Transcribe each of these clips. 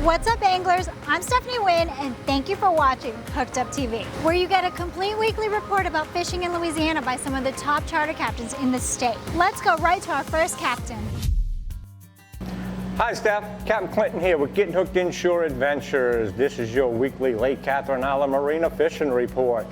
What's up, anglers? I'm Stephanie Wynn, and thank you for watching Hooked Up TV, where you get a complete weekly report about fishing in Louisiana by some of the top charter captains in the state. Let's go right to our first captain. Hi, Steph. Captain Clinton here with Getting Hooked Inshore Adventures. This is your weekly Lake Catherine Island Marina fishing report.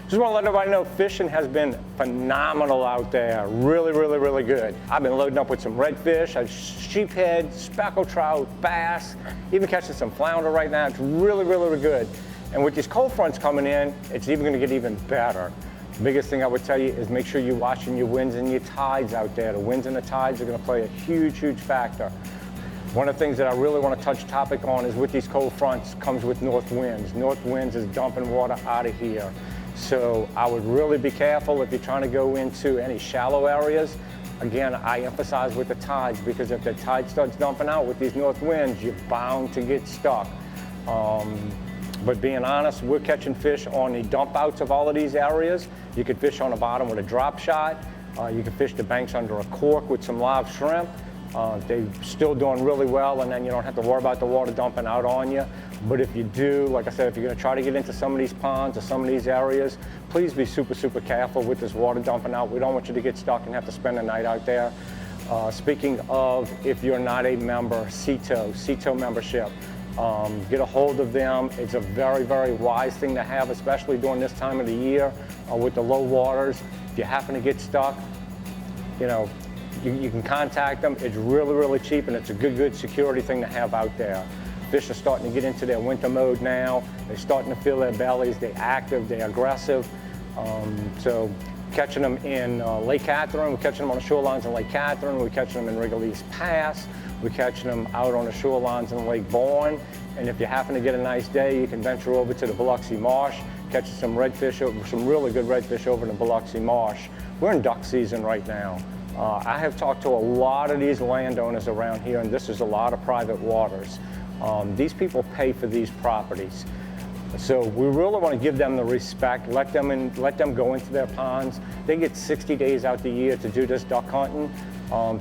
Just want to let everybody know fishing has been phenomenal out there. Really good. I've been loading up with some redfish, sheephead, speckled trout, bass, even catching some flounder right now. It's really good. And with these cold fronts coming in, it's even going to get even better. The biggest thing I would tell you is make sure you're watching your winds and your tides out there. The winds and the tides are going to play a huge factor. One of the things that I really want to touch topic on is with these cold fronts comes with north winds. North winds is dumping water out of here. So I would really be careful if you're trying to go into any shallow areas. Again, I emphasize with the tides, because if the tide starts dumping out with these north winds, you're bound to get stuck. But being honest, we're catching fish on the dump outs of all of these areas. You could fish on the bottom with a drop shot. You can fish the banks under a cork with some live shrimp. They're still doing really well, and then you don't have to worry about the water dumping out on you. But if you do, like I said, if you're going to try to get into some of these ponds or some of these areas, please be super careful with this water dumping out. We don't want you to get stuck and have to spend the night out there. Speaking of, if you're not a member, CETO membership, get a hold of them. It's a very wise thing to have, especially during this time of the year with the low waters. If you happen to get stuck, you know, you can contact them. It's really cheap, and it's a good security thing to have out there. Fish are starting to get into their winter mode now. They're starting to feel their bellies. They're active, they're aggressive. So catching them in Lake Catherine, we're catching them on the shorelines in Lake Catherine, we're catching them in Wrigley's Pass, we're catching them out on the shorelines in Lake Bourne. And if you happen to get a nice day, you can venture over to the Biloxi Marsh, catch some redfish, some really good redfish over in the Biloxi Marsh. We're in duck season right now. I have talked to a lot of these landowners around here, and this is a lot of private waters. These people pay for these properties. So we really want to give them the respect, let them go into their ponds. They get 60 days out the year to do this duck hunting.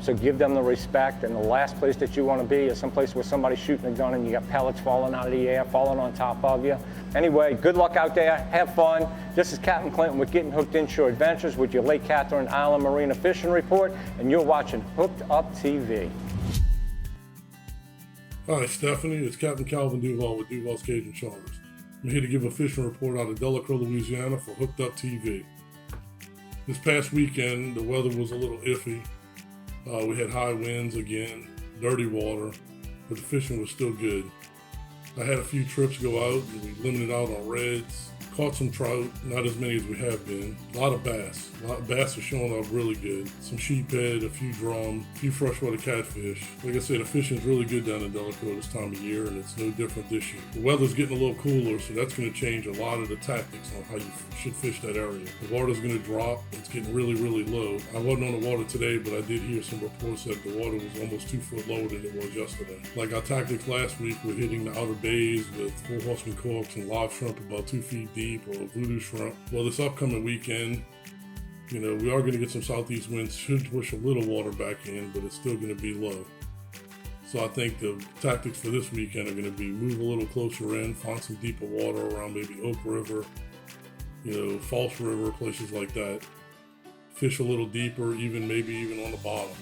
So give them the respect, and the last place that you want to be is someplace where somebody's shooting a gun and you got pellets falling out of the air, falling on top of you. Anyway, good luck out there, have fun. This is Captain Clinton with Getting Hooked Inshore Adventures with your Lake Catherine Island Marina Fishing Report, and you're watching Hooked Up TV. Hi, Stephanie. It's Captain Calvin Duval with Duval's Cajun Charters. I'm here to give a fishing report out of Delacroix, Louisiana for Hooked Up TV. This past weekend, the weather was a little iffy. We had high winds again, dirty water, but the fishing was still good. I had a few trips go out, and we limited out on reds. Caught some trout, not as many as we have been. A lot of bass. Bass are showing up really good. Some sheephead, a few drum, a few freshwater catfish. Like I said, the fishing's really good down in Delacroix this time of year, and it's no different this year. The weather's getting a little cooler, so that's going to change a lot of the tactics on how you should fish that area. The water's going to drop. It's getting really low. I wasn't on the water today, but I did hear some reports that the water was almost 2 foot lower than it was yesterday. Like our tactics last week, we're hitting the outer bays with 4 horseman corks and live shrimp about 2 feet deep, or voodoo shrimp. Well, this upcoming weekend, you know, we are going to get some southeast winds, should push a little water back in, but it's still going to be low. So I think the tactics for this weekend are going to be move a little closer in, find some deeper water around maybe Oak River, you know, False River, places like that. Fish a little deeper, maybe even on the bottom.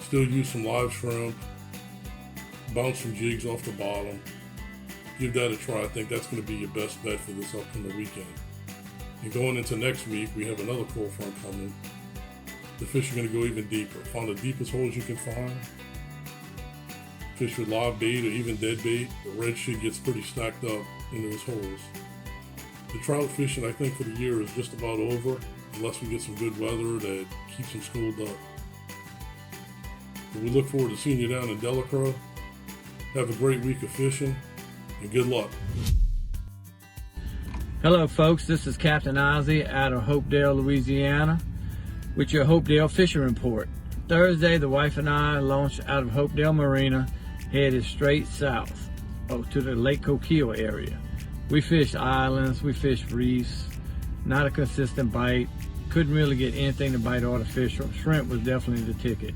Still use some live shrimp, bounce some jigs off the bottom. Give that a try. I think that's going to be your best bet for this upcoming weekend. And going into next week, we have another cold front coming. The fish are going to go even deeper. Find the deepest holes you can find. Fish with live bait or even dead bait. The red shit gets pretty stacked up in those holes. The trout fishing, I think, for the year is just about over, unless we get some good weather that keeps them schooled up. But we look forward to seeing you down in Delacroix. Have a great week of fishing, and good luck. Hello folks, this is Captain Ozzie out of Hopedale, Louisiana with your Hopedale Fishing Report. Thursday, the wife and I launched out of Hopedale Marina, headed straight south to the Lake Coquille area. We fished islands, we fished reefs, not a consistent bite. Couldn't really get anything to bite artificial. Shrimp was definitely the ticket.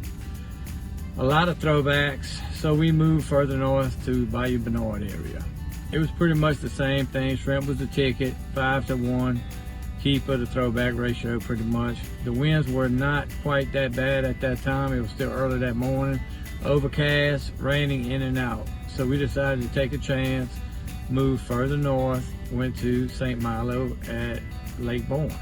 a lot of throwbacks, so we moved further north to Bayou Bernard area. It was pretty much the same thing. Shrimp was the ticket, 5-to-1, keeper, the throwback ratio pretty much. The winds were not quite that bad at that time. It was still early that morning. Overcast, raining in and out. So we decided to take a chance, move further north, went to St. Milo at Lake Bourne.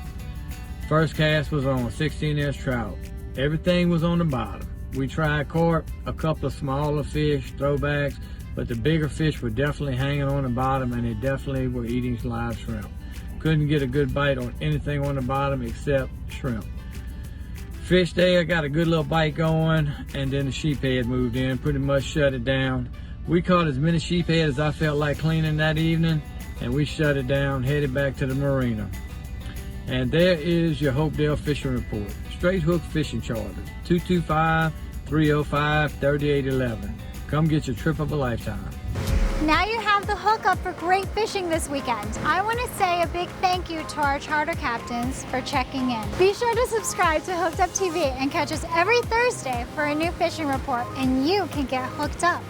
First cast was on a 16-inch trout. Everything was on the bottom. We tried carp, a couple of smaller fish, throwbacks, but the bigger fish were definitely hanging on the bottom, and they definitely were eating live shrimp. Couldn't get a good bite on anything on the bottom except shrimp. Fish there, got a good little bite going, and then the sheephead moved in, pretty much shut it down. We caught as many sheephead as I felt like cleaning that evening, and we shut it down, headed back to the marina. And there is your Hopedale fishing report. Straight hook fishing charters, 225-305-3811. Come get your trip of a lifetime. Now you have the hookup for great fishing this weekend. I want to say a big thank you to our charter captains for checking in. Be sure to subscribe to Hooked Up TV and catch us every Thursday for a new fishing report, and you can get hooked up.